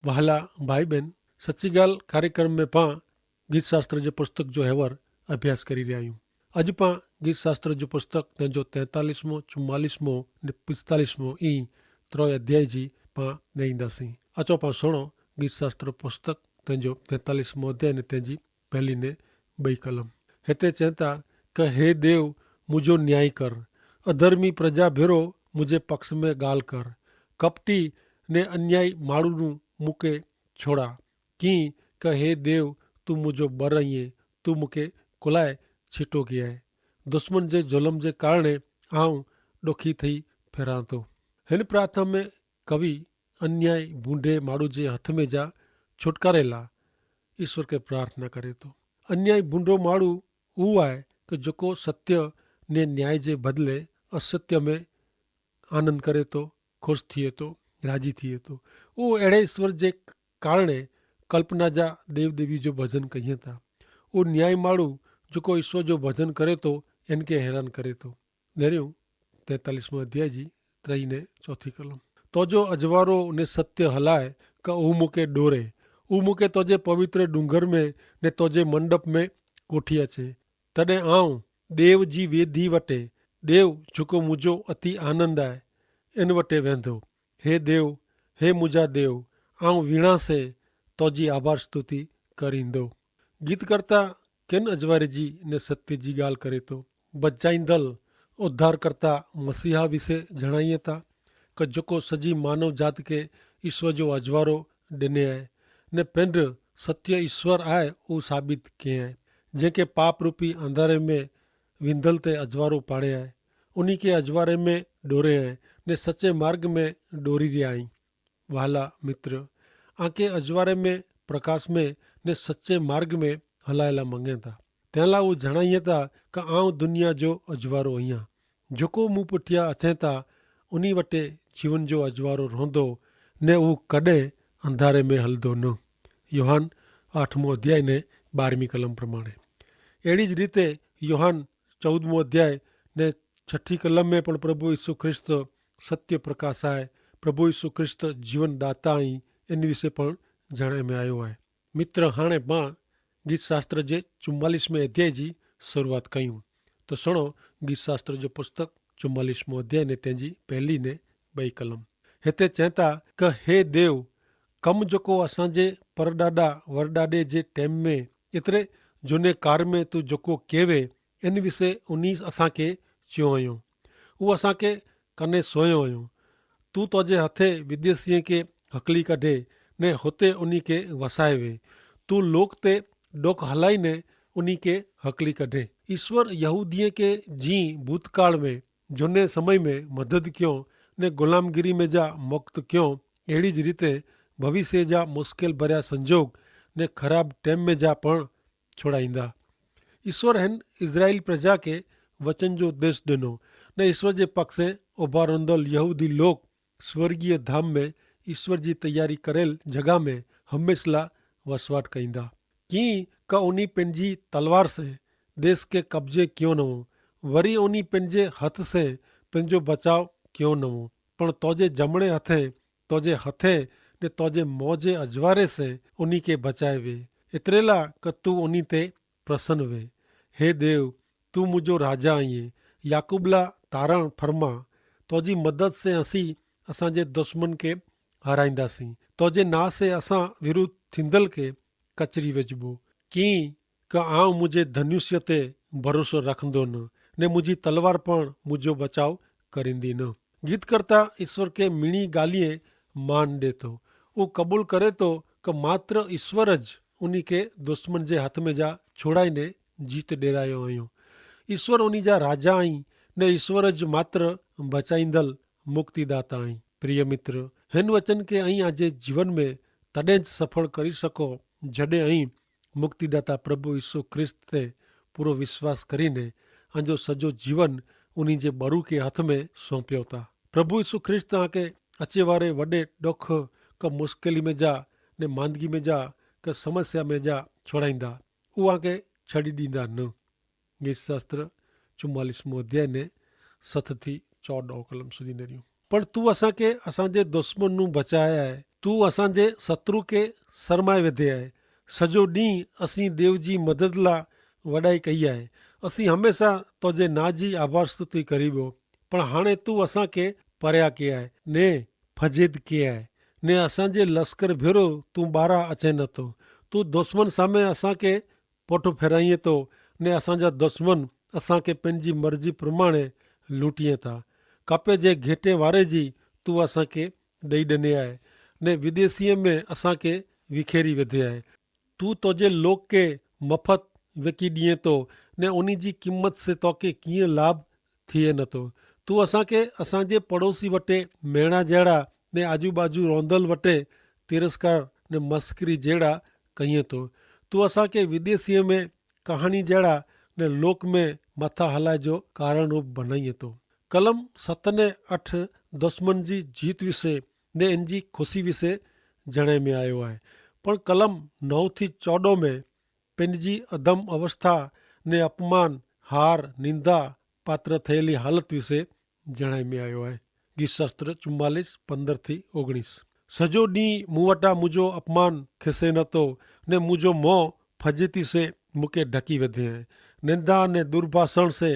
वहाला भाई बहन, सच्ची ॻाल्हि कार्यक्रम में पाण गीत शास्त्र जे पुस्तक जो हेवर अभ्यास करी रहिया आहियूं। अॼु पाण गीत शास्त्र जो पुस्तक तंहिंजो 43मो 44मो ने 45मो ई त्रोय अध्याय जी पाण ॾेईंदासीं। अचो पाण सुणो गीत शास्त्र पुस्तक तंहिंजो 43मो अध्याय ने तंहिंजी पहली ने ॿई कलम। हिते चवनि था कि हे देव मुंहिंजो न्याय कर, अधर्मी प्रजा भेरो मुंहिंजे पक्ष में ॻाल्हि कर, कपटी ने अन्यायी माण्हू मूंखे छोड़ा। कीअं कि हे देव तूं मुंहिंजो बर आहीं, तूं मूंखे कुलाए छिटो कयो आहे। दुश्मन जे ज़ुल्म जे कारण आऊं ॾुखी थी फिरां थो। हिन प्रार्थना में कवि अन्याय बूंढे माण्हू जे हथ में जा छुटकारे लाइ ईश्वर खे प्रार्थना करे थो। अन्याय बूंढो माण्हू उहो आहे कि जेको सत्य ने न्याय जे बदिले असत्य में आनंद करे थो, ख़ुशि थिए थो, राज़ी थिए थो। उहो अहिड़े ईश्वर जे कारण कल्पना जा देव देवी जो भजन कयूं था। उहो न्याय माण्हू जेको ईश्वर जो भजन करे थो, इन खे हैरान करे थो। नेरियूं 43मो अध्याय जी 3 ने 4 कलम। तोजो अजवारो ने सत्य हलाए कि हू मूंखे डोरे, हू मूंखे तुंहिंजे पवित्र डूंगर में ने तुंहिंजे मंडप में कोठी अचे। तॾहिं आऊं देव जी वेदी वटे, देव जेको मुंहिंजो अति आनंद आहे, इन वटे वेंदो। हे देव, हे मुंहिंजा देव, आऊं वीणा से तुंहिंजी आभार स्तुति करींदो। गीतकर्ता किन अजवारे जी ने सत्य जी ॻाल्हि करे थो। बचाईंदल उद्धारकर्ता मसीहा विषय जणाईअ था कि जेको सॼी मानव जात खे ईश्वर जो अजवारो ॾिने आहे ने पिंड सत्य ईश्वर आहे, उहो साबित कयईं आहे। जंहिंखे पाप रूपी अंधारे में विंदल ते अजवारो पाड़े आहे, उन खे अजवारे में डोरे आहे ने सचे मार्ग में डोरी रहिया आहीं। वाला मित्र, आंखे अजवारे में प्रकाश में ने सचे मार्ग में हलायला मंगनि था। तंहिं लाइ उहे जणाईअ था कि आऊं दुनिया जो अजवारो आहियां। जेको मूं पुठियां अचे था, उन वटे जीवन जो अजवारो रहंदो ने उहो कॾहिं अंधारे में हलंदो न। योहान 8मो अध्याय ने 12वीं कलम प्रमाणे। अहिड़ी ज रीते योहान 14मो अध्याय ने 6 कलम में पण प्रभु यीशु ख्रिस्त सत्य प्रकाश आहे, प्रभु यीशु ख्रिस्त जीवन दाता आई, इन विषय पण जणाए में आयो आहे। मित्र, हाणे पाण गीत शास्त्र जे 44में अध्याय जी शुरूआत कयूं। तो सुणो गीत शास्त्र जो पुस्तक 44मो अध्याय ने तंहिंजी पहली ने 2 कलम। हिते चवनि था कि हे देव, कमु जेको असांजे परॾाॾा वरॾाॾे जे टाइम में एतिरे झूने कार में तूं जेको केवे, इन विषय उन असांखे चयो हुयो। उहो असांखे कने सोयो हुयो। तूं तुंहिंजे हथे विदेशीअ खे हकली कढे ने हुते उन खे वसाए वे। तूं लोक ते डोक हलाई ने उन खे हकली कढे। ईश्वर यहूदीअ खे जीअं भूतकाल में झूने समय में मदद कयो ने ग़ुलामगिरी में जा मुक्त कयो, अहिड़ी ज रीते भविष्य जा मुश्किल भरिया संजोग ने ख़राब टाइम में जा पण छोड़ाईंदा। ईश्वर हिन इज़राइल प्रजा खे वचन जो देश ॾिनो ने ईश्वर जे पक्ष उभारंदल यहूदी लोक स्वर्गीय धाम में ईश्वर जी तैयारी करेल जॻह में हमेशह लाइ वसवाट कईंदा। कीअं का उन पंहिंजी तलवार से देश के कब्जे कयो न हो, वरी उन पंहिंजे हथ से पंहिंजो बचाव कयो न हो, पण तुंहिंजे जमणे हथे तुंहिंजे हथे ने तुंहिंजे मुंहं जे अजवारे से उन खे बचाए वे। एतिरे लाइ कि तूं उन ते प्रसन्न वे। हे देव, तूं मुंहिंजो राजा आहीं, याकूब लाइ तारण फरमा। तुंहिंजी मदद से असीं असांजे दुश्मन खे हाराईंदासीं। तुंहिंजे नां से असां विरुद्ध थींदल खे कचरी विझबो। कीअं कि आऊं मुंहिंजे धनुष्य ते भरोसो रखंदो न, ने मुंहिंजी तलवार पण मुंहिंजो बचाव करींदी न। गीतकर्ता ईश्वर खे मिणी ॻाल्हिए मान ॾे थो। उहो क़बूल करे थो कि मात्र ईश्वर ज उन खे दुश्मन जे हथ में जा छोड़ाईने जीत ॾेरायो आहियूं। ईश्वर उन जा राजा आहीं ने ईश्वर ज मात्र बचाईंदल मुक्तिदाता आहीं। प्रिय मित्र, हिन वचन खे ऐं अॼे जीवन में तॾहिं ज सफल करे सघो जॾहिं ऐं मुक्तिदाता प्रभु यीशु ख्रिस्त ते पूरो विश्वास करीने अंजो सॼो जीवन उन जे बरू खे हथ में सौंपियो था। प्रभु यीशु ख्रिस्त तव्हांखे अचे वारे वॾे ॾुख का मुश्किल में जा ने मांदगी में जा का समस्या में जा छोड़ाईंदा, उहा खे छॾी ॾींदा न। गीत शास्त्र 44मो अध्याय ने 7 थी 14 कलम सुधी नेरियूं। पर तूं असांखे असांजे दुश्मन नूं बचाया आहे। तूं असांजे शत्रु खे शरमाए विधे आहे। सॼो ॾींहुं असीं देव जी मदद लाइ वॾाई कई आहे। असीं हमेशह तुंहिंजे नां जी आभार स्तुति करी वियो, पर हाणे तूं असांखे परियां कया आहे ने फजेद कया आहे ने असांजे लश्कर भेरो तूं ॿाहिरां अचे नथो। तूं दुश्मन सामे असांखे पोठो फेराईं थो ने असांजा दुश्मन असांखे पंहिंजी मर्ज़ी प्रमाणे लूटीअ था। कपे जे घेटे वारे जी तूं असांखे ॾेई ॾिने आहे ने विदेशीअ में असांखे विखेरी विधे आहे। तूं तुंहिंजे लोक खे मफ़त विकी ॾिए थो ने उन जी क़ीमत से तोखे कीअं लाभ थिए नथो। तूं असांखे असांजे पड़ोसी वटि मेणा जहिड़ा ने आजू बाजू रौंदल वटि तिरस्कार ने मस्करी जहिड़ा कईं थो। तूं असांखे विदेशीअ में कहाणी जहिड़ा ने लोक में मथा हलाए जो कारण रूप बनाईं थो। कलम 7 ने 8 दुश्मन जी जीत विषय ने इन जी ख़ुशी विषय जणे में आयो आहे, पण कलम 9 थी 14 में पंहिंजी अदम अवस्था ने अपमान हार निंदा पात्र थियली हालत विषय जणाए में आयो आहे। गीत शास्त्र 44 15 थी 19। सॼो ॾींहुं मूं वटां मुंहिंजो अपमान खिसे नथो ने मुंहिंजो मोह फजेती से मूंखे ढकी विधे आहे। निंदा ने दुर्भाषण से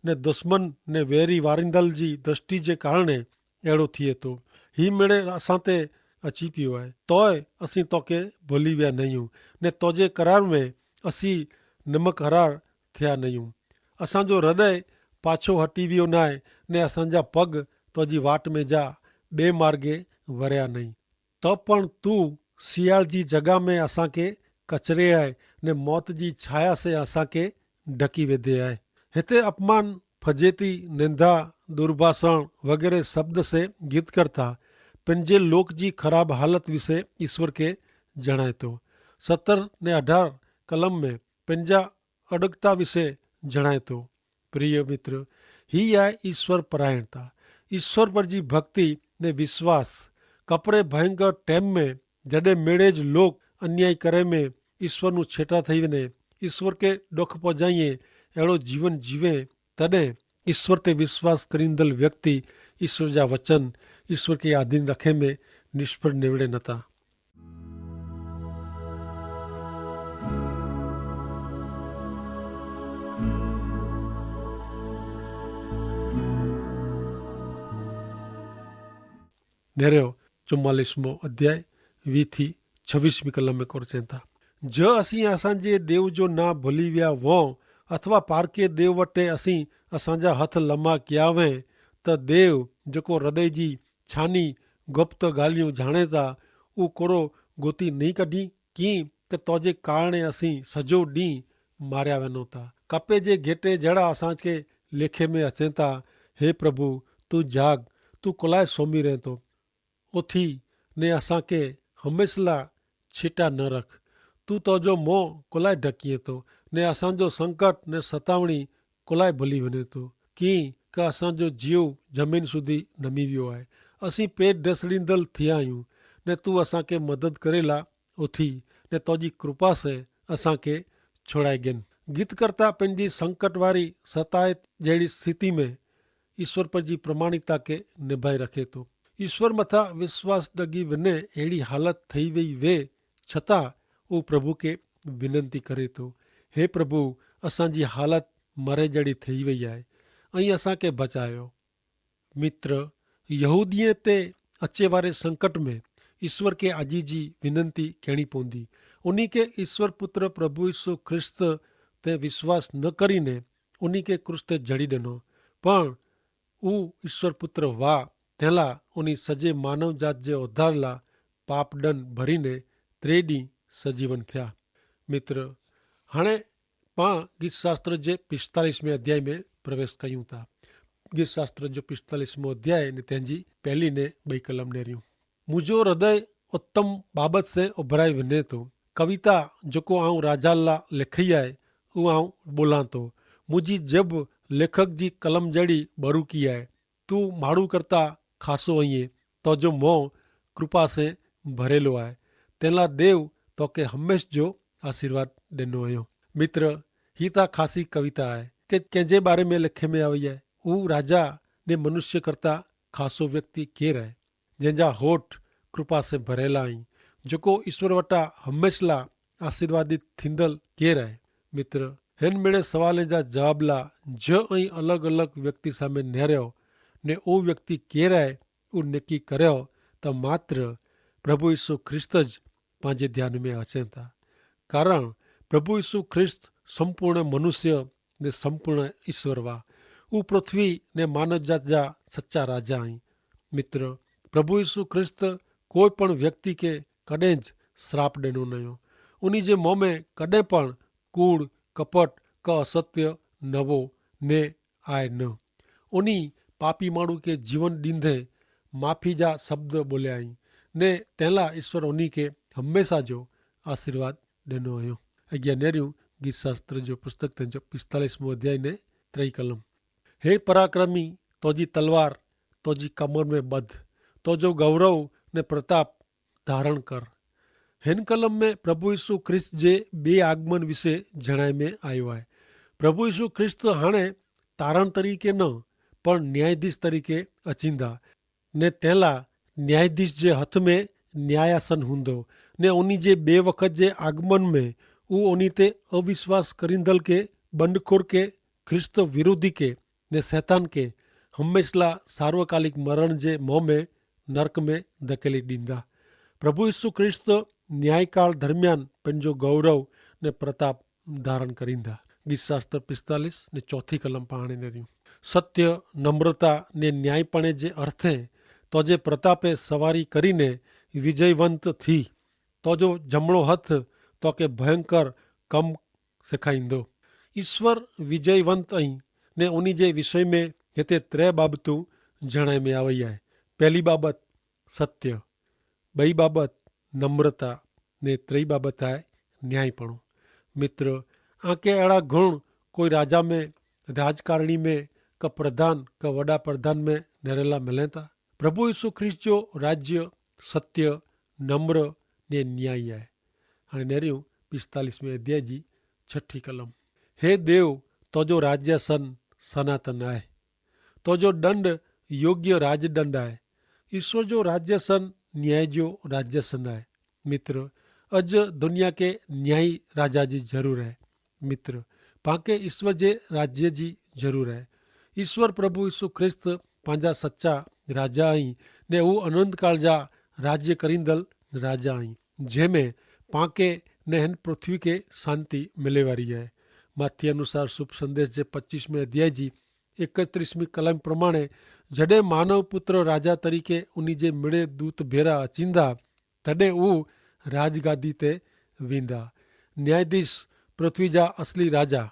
ने दुश्मन ने वेरी वारिंदल जी दृष्टि जे कारणे अहिड़ो थिए थो। ही मिड़े असां ते अची पियो आहे, तोय असीं तोखे भुली विया नहियूं ने तुंहिंजे करार में असीं निमक हरार थिया नहियूं। असांजो हृदय पाछो हटी वियो न आहे ने असांजा पग तुंहिंजी वाट में जा ॿिए मार्गे वरिया नहीं। त पण तूं सियाल जी जॻह में असांखे कचरे आहे ने मौत जी छाया से असांखे ढकी विधे आहे। हिते अपमान फजेती निंदा दुर्भाषण वग़ैरह शब्द से गीत करता पंहिंजे लोक जी ख़राब हालत विषय ईश्वर खे जणाए थो। 17 ने 18 कलम में पंहिंजा अॾकता विषय जणाए थो। प्रिय मित्र, ही आहे ईश्वर परायणता। ईश्वर पर जी भक्ति ने विश्वास। कपिड़े भयंकर टाइम में जॾहिं मेड़े ज लोग अन्याय करे में ईश्वर नूं छेटा थी वञे, ईश्वर खे ॾुख पहुचाईं अहिड़ो जीवन जीवे, तॾहिं ईश्वर ते विश्वास करींदड़ व्यक्ति ईश्वर जा वचन ईश्वर खे आधीन रखे में निष्फल निवड़े नथा। नेरियो 44मो अध्याय 20 थी 26 कलम में कोर चवनि था, जो असीं असांजे देव जो ना भुली विया वो अथवा पारके देव वटि असीं असांजा हथ लम्हा कया वएं त देव जेको हृदय जी छानी गुप्त ॻाल्हियूं ॼाणे था उहो कोरो गोती नहीं कढी कीअं कि तुंहिंजे कारणे असीं सॼो ॾींहुं मारिया वञूं था। कपे जे घेटे जहिड़ा असांखे लेखे में अचनि था। हे प्रभु, तूं जाग, तूं कुलाए सुम्ही रहे थो। उथी ने असांखे हमेशह लाइ छिटा न रख। तूं तुंहिंजो मोह कुलाए ढकीअ थो ने असांजो संकट ने सतावणी कुलाए भुली वञे थो। कीअं कि असांजो जीव ज़मीन सुधी नमी वियो आहे। असीं पेट ॾसड़ींदड़ थिया आहियूं ने तूं असांखे मदद करे ला उथी ने तुंहिंजी कृपा से असांखे छुड़ाए गिन। गीतकर्ता पंहिंजी संकट वारी सताए जहिड़ी स्थिति में ईश्वर पर जी प्रमाणिकता खे निभाए रखे थो। ईश्वर मथां विश्वास ॾगी वञे अहिड़ी हालत थी वई वे छतां उहो प्रभु खे विनंती करे थो, हे प्रभु, असांजी हालत मरे जहिड़ी थी वई आहे ऐं असांखे बचायो। मित्र, यहूदीअ ते अचे वारे संकट में ईश्वर खे आजी जी विनंती कहिड़ी पवंदी। उन खे ईश्वर पुत्र प्रभु यीशु ख्रिस्त ते विश्वास न करीने उन खे क्रूस ते जड़ी ॾिनो, पण हू ईश्वर पुत्र वाह तंहिंला उन सॼे मानव जात जे उद्धार लाइ पाप ॾन भरीने 3 ॾींहं सजीवन थिया। मित्र, हाणे पां गीत शास्त्र जे 45वें अध्याय में प्रवेश कयूं था। गीत शास्त्र जो 45मो अध्याय ने तंहिंजी पहली ने 2 कलम नेरियूं। मुंहिंजो हृदय उत्तम बाबत से उभराए वञे थो। कविता जेको आऊं राजा लाइ लिखी आहे उहो आऊं ॿोलां थो। मुंहिंजी जब लेखक जी कलम जहिड़ी बरूकी आहे। तूं माण्हू करता खासो आहीं, तुंहिंजो मोह कृपा से भरियलु आहे। तंहिंला देव तोखे हमेश जो आशीर्वाद ॾिनो हुयो। मित्र, ही त ख़ासी कविता आहे कि कंहिंजे बारे में लिखे में आई आहे। उहो राजा ने मनुष्य करता खासो व्यक्ति केरु आहे जंहिंजा होठ कृपा से भरेला आहीं, जेको ईश्वर वटा हमेशा आशीर्वादित थींदल केर है। मित्र, हिन मेड़े सवाल जा जवाब ला ज ऐं अलग अलग व्यक्ति सामे नेरियो ने ओ व्यक्ति केर है उ नक्की करियो त मात्र प्रभु यीशु ख्रिस्त ज पंहिंजे ध्यान में अचनि था। कारण प्रभु यीशु ख्रिस्त संपूर्ण मनुष्य ने संपूर्ण ईश्वर वा। उ पृथ्वी ने मानव जात जा सच्चा राजा आहीं। मित्र, प्रभु यीशु ख्रिस्त कोई पण व्यक्ति के कॾहिं ज श्राप ॾिनो न हुयो। उन्ही जे मुंह में कॾहिं पण कूड़, कपट का असत्य नवो ने आए न। उन्ही पापी माण्हू के जीवन ॾींदे माफ़ी जा शब्द बोलिया आहीं ने तंहिंला ईश्वर उन्ही के हमेशा जो आशीर्वाद ॾिनो हुयो। अॻियां नेरियूं गीत शास्त्र जो पुस्तक तंहिंजो 45 अध्याय ने 3 कलम। हे पराक्रमी, तोजी तलवार तोजी कमर में ॿध, तोजो गौरव ने प्रताप धारण कर। हिन कलम में प्रभु यीशु ख्रिस्त जे बे आगमन विषे जणाए में आयो आहे। प्रभु यीशु ख्रिस्त हाणे तारण तरीके न पण न्यायाधीश तरीके अचींदा ने तंहिंला न्यायाधीश जे हथ में न्यायासन हूंदो ने उन्ही जे बे वक़्त जे आगमन में उ उन्ही ते अविश्वास करींदल के, बंडखोर के, ख्रिस्त विरोधी के ने शैतान के हमेशा सार्वकालिक मरण जे मोह में नरक में धकेली ॾींदा। प्रभु यीशु ख्रिस्त न्यायकाल दरमियान पंहिंजो गौरव ने प्रताप धारण करींदा। गीत शास्त्र 45 ने 4 कलम पाणे नेरियूं। सत्य, नम्रता ने न्यायपणे जे अर्थे तोजे प्रतापे सवारी करीने विजयवंत थी। तोजो जमणो हथ तोके भयंकर कम सेखारींदो। ईश्वर विजयवंत आई ने उन्ही जे विषय में हिते 3 बाबतूं जणाए में आई आहे। पहली बाबत सत्य, ॿई बाबत नम्रता ने 3 बाबत आहे न्यायपणो। मित्र, आके अहिड़ा गुण कोई राजा में, राजकारणी में, का प्रधान, का वॾा प्रधान में निरेला मिले था। प्रभु यीशु ख्रिस्त जो राज्य सत्य, नम्र ने न्यायी आहे। हाणे नेरियूं 45 अध्याय जी 6 कलम। हे देव, तोजो राज्यसन सनातन आहे, तोजो दंड योग्य राजदंड आहे। ईश्वर जो राज्यसन न्याय जो राज्यसन आहे। मित्र, अॼु दुनिया के न्यायी राजा जी ज़रूर है। मित्र, पाके ईश्वर जे राज्य जी ज़रूर है। ईश्वर प्रभु यीशु ख्रिस्त पंहिंजा सच्चा राजा आहीं ने हू अनंत काल जा राज्य करींदल राजा आहीं, जंहिंमें पाके ने हिन पृथ्वी के शांति मिले वारी है। माथी अनुसार शुभ संदेश जे 25 अध्याय जी 31 कलम प्रमाणे जॾहिं मानव पुत्र राजा तरीके उन्ही जे मिड़े दूत भेरा अचींदा, तॾहिं उ राजगादी ते वेंदा। न्यायाधीश पृथ्वी जा असली राजा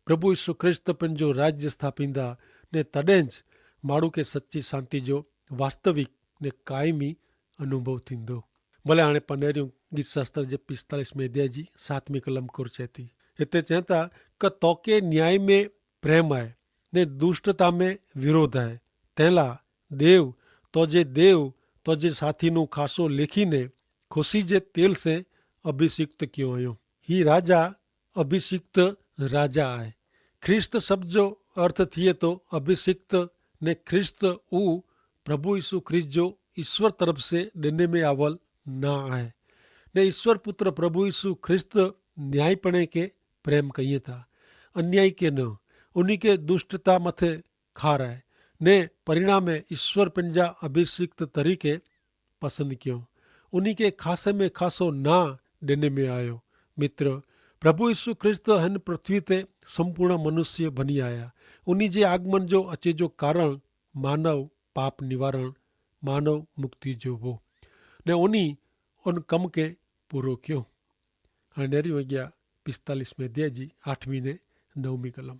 प्रभु यीशु ख्रिस्त पंहिंजो राज्य स्थापींदा ने तॾहिं ज माण्हू खे सच्ची शांति जो वास्तविक ने कायमी अनुभव थींदो। भले हाणे पनेरियूं गीत शास्त्र जे 45 अध्याय जी 7 कलम कुर चए थी। हिते चए था क तोके न्याय में प्रेम आहे ने दुष्टता में विरोध आहे। तंहिंला देव तोजे साथी नु खासो लेखीने खुशी जे तेल से अभिषिक्त कियो हुयो। ही राजा अभिषिक्त राजा आहे। ख्रिस्त शब्द जो अर्थ थिए तो अभिषिक्त ने ख्रिस्त उ प्रभु यीशु ख्रिस्त जो ईश्वर तरफ से ॾिने में आवल ना आहे ने ईश्वर पुत्र प्रभु यीशु ख्रिस्त न्यायपणे के प्रेम कईए था, अन्याय के न। उन्हीं के दुष्टता मथे खार आहे ने परिणामे ईश्वर पंहिंजा अभिषिक्त तरीके पसंद कियो। उन्हीं के खासे में खासो ना ॾिने में आयो। मित्र, प्रभु यीशु ख्रिस्त हिन पृथ्वी ते संपूर्ण मनुष्य बनी आया। उन्हीं जे आगमन जो अचे जो कारण मानव पाप निवारण, मानव मुक्ति जो हो ने उन्हीं उन कम के पूरो कियो। हाणे नेरियूं अॻियां 45 अध्याय जी 8 ने 9 कलम।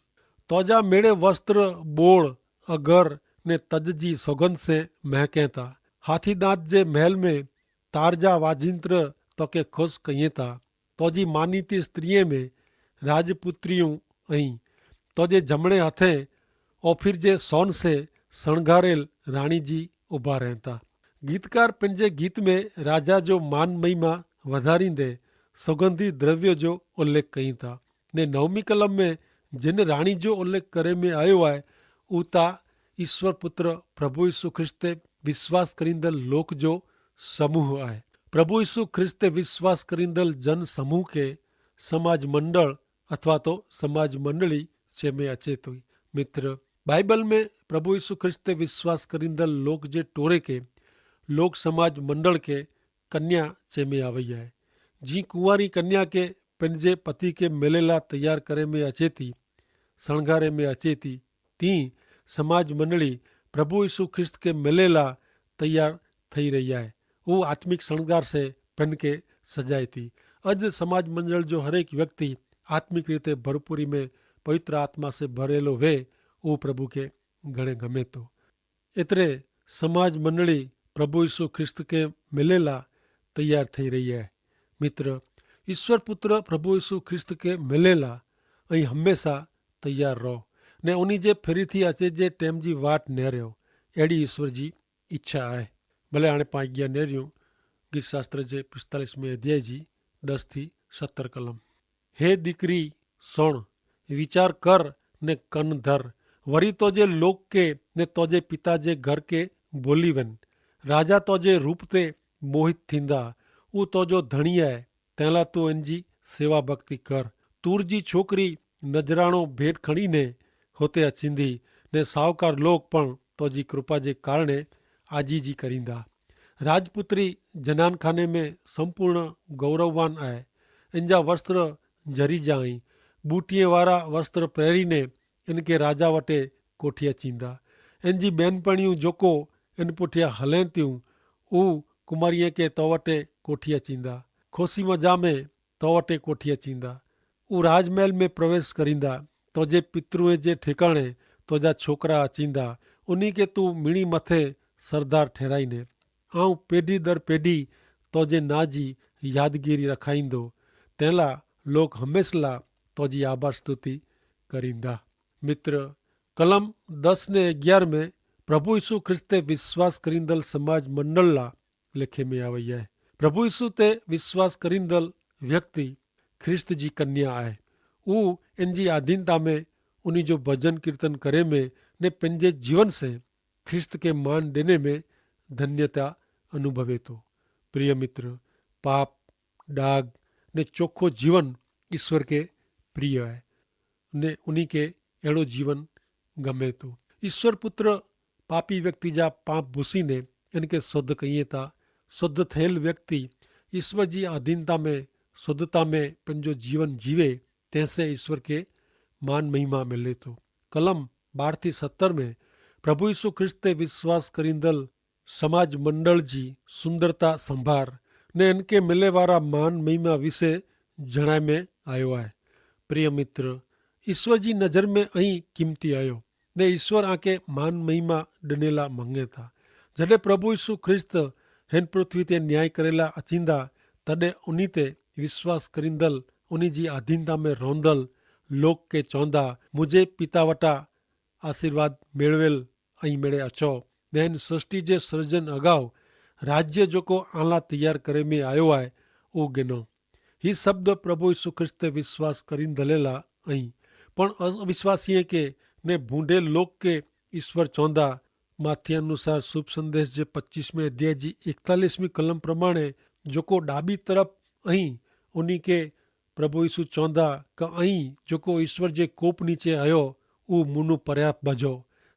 तोजा मेड़े वस्त्र बोड़ अगर ने तज जी सौगंध से महके था। हाथी दांत जे महल में तारजा वाजिंत्र तोके खुश कईए था। तोजी मानीती स्त्रीअ में राजपुत्रियूं ऐं तोजे जमणे हथे ओफिर जे सोन से शणगारेल रानी जी उभा रहनि था। गीतकार पंहिंजे गीत में राजा जो मान महिमा वधारींदे सुगंधी द्रव्य जो उल्लेख कई था ने 9 कलम में जिन राणी जो उल्लेख करे में आयो आहे उता ईश्वर पुत्र प्रभु यीशु ख्रिस्त ते विश्वास करींदड़ लोक जो समूह आहे। प्रभु यीशु ख्रिस्ते विश्वास करींदल जन समूह के समाज मंडल अथवा तो समाज मंडली जे में अचे थी। मित्र, बाइबल में प्रभु यीशु ख्रिस्ते विश्वास करींदल लोग जे टोरे के लोक समाज मंडल के कन्या जे में आई है। जी कुंवारी कन्या के पंहिंजे पति के मिलेला तैयार करे में अचे थी, शणगारे में अचे थी, ती समाज मंडली प्रभु यीशु ख्रिस्त के मिलेला तैयार थी रही है। वो आत्मिक शणगार से पेन के सजाए थी। अज समाज मंडल जो हरेक व्यक्ति आत्मिक रीते भरपूरी में पवित्र आत्मा से भरेलो वे वो प्रभु के घणे गमे तो। एतरे समाज मंडली प्रभु यीशु ख्रिस्त के मिलेला तैयार थी रही है। मित्र, ईश्वर पुत्र प्रभु यीशु ख्रिस्त के मिलेला अहीं हमेशा तैयार रहो ने उन्हीं जे फेरी थी अचे जे टेम जी वाट नेरियो। अड़ी ईश्वर जी इच्छा है। भले हाणे पाण अॻियां नेरियूं गीत शास्त्र जे 45वें अध्याय जी 10 થી 17 कलम। हे दीकरी सोण, विचार कर ने कन धर, वरी तोजे लोक के ने तोजे पिता जे घर के बोली वन। राजा तोजे रूप ते मोहित थींदा, ऊ तोजो धणी है, तंहिंला तू इनजी सेवा भक्ति कर। तूर जी छोकरी नजराणो भेट खणी ने होते अचींदी ने साहूकार लोग पण तोजी कृपा जे कारणे आजीजी करींदा। राजपुत्री जनान खाने में संपूर्ण गौरववान आहे। इनजा वस्त्र जरी जाई, बूटीअ वारा वस्त्र पहिरीने इनके राजा वटे कोठीअ चींदा। इनजी बेनपणियूं जोको इन पुठियां हलें थियूं, ऊ कुमारीअ के तो वटे कोठीअ चींदा। खोसी मजा में तो वटे कोठीअ चींदा। ऊ राजमहल में प्रवेश करींदा, तोजे पितरुए जे ठिकाणे तोजा छोकरा अचींदा। उन्हीं के तू मिणी मथे सरदार ठहराईने। आऊं पेढ़ी दर पेढ़ी तोजे ना जी यादगिरी रखाईंदो, तंहिंला लोग हमेशा तोजी आभार स्तुति करींदा। मित्र, कलम 10 ने 11 में प्रभु यीशु ख्रिस्ते विश्वास करींदल समाज मंडल ला लिखे में आई है। प्रभु यीशु ते विश्वास करींदल व्यक्ति ख्रिस्त जी कन्या आहे। ऊ इनजी अधीनता में उन्हीं जो भजन कीर्तन करे में ने पंहिंजे जीवन से ख्रिस्त के मान देने में धन्यता अनुभवे तो। प्रिय मित्र, पाप, डाग ने चोखो जीवन ईश्वर के प्रिय है ने उन्हीं के अड़ो जीवन गमे तो। ईश्वर पुत्र पापी व्यक्ति जा पाप भूसी ने इनके शुद्ध कहिए था। शुद्ध थियल व्यक्ति ईश्वर जी अधीनता में शुद्धता में पंहिंजो जीवन जीवे, तंहिंसे ईश्वर के मान महिमा मिले तो। कलम 12 થી 17 में प्रभु यीशु ख्रिस्त ते विश्वास करींदल समाज मंडल जी सुंदरता संभार ने इनके मिले वारा मान महिमा विषे जणाए में आयो है। प्रिय मित्र, ईश्वर जी नज़र में अहीं कीमती आयो ने ईश्वर आके मान महिमा ॾिनेला मंगे था। जॾहिं प्रभु यीशु ख्रिस्त हिन पृथ्वी ते न्याय करेला अचींदा, तॾहिं उन्हीं ते विश्वास करींदल उन्हीं जी अधीनता में रहंदल लोक के चवंदा, मुझे पिता वटा आशीर्वाद मेळवेल ऐं मेड़े अचो। ने हिन सृष्टि जे सृजन अगाउ राज्य जेको आला तैयार करे में आयो आहे उहो गिनो। ही शब्द प्रभु यीशु ख्रिस्त ते विश्वास करींदलेला ऐं पण अविश्वासीअ के ने भूंडे लोक के ईश्वर चवंदा। माथी अनुसार शुभ संदेश जे 25वें अध्याय जी 41वीं कलम प्रमाणे जेको डाबी तरफ़ अहीं उन्हीं के प्रभु यीशु चवंदा क अहीं जेको ईश्वर जे कोप नीचे आयो उहो मुनू परियां भजो।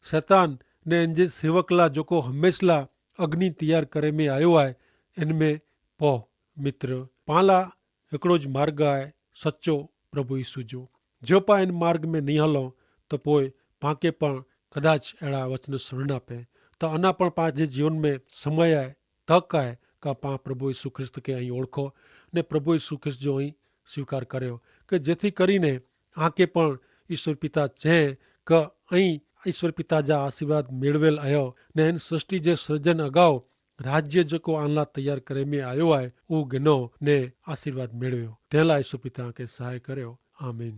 शैतान ने इन जे सेवक ला जेको हमेशा अग्नि तैयार करे में आयो आहे, इनमें पो। मित्र, पाला हिकिड़ो ज मार्ग आहे सचो प्रभु यीशु जो पा इन मार्ग में नहीं हलो तो पोइ पाके पण कदाच अहिड़ा वचन सुणना पे तो अञा पण पंहिंजे जीवन में समय आहे, तक आहे का पां प्रभु यीशु ख्रिस्त के અહીં ઓળખો ને પ્રભુ यीशु ख्रिस्त जो અહીં સ્વીકાર કર્યો કે જેથી કરીને આકે પણ ઈશ્વર પિતા છે કે અહીં ઈશ્વર પિતા જા આશીર્વાદ મેળવેલ આયો ને એન સૃષ્ટિ જે સર્જન અગાઉ રાજ્ય જેકો આનલા તૈયાર કરે में आयो आहे उहो गिनो ने आशीर्वाद मेळव्यो। तंहिंला ईश्वर पिता खे सहाय કર્યો। आमीन।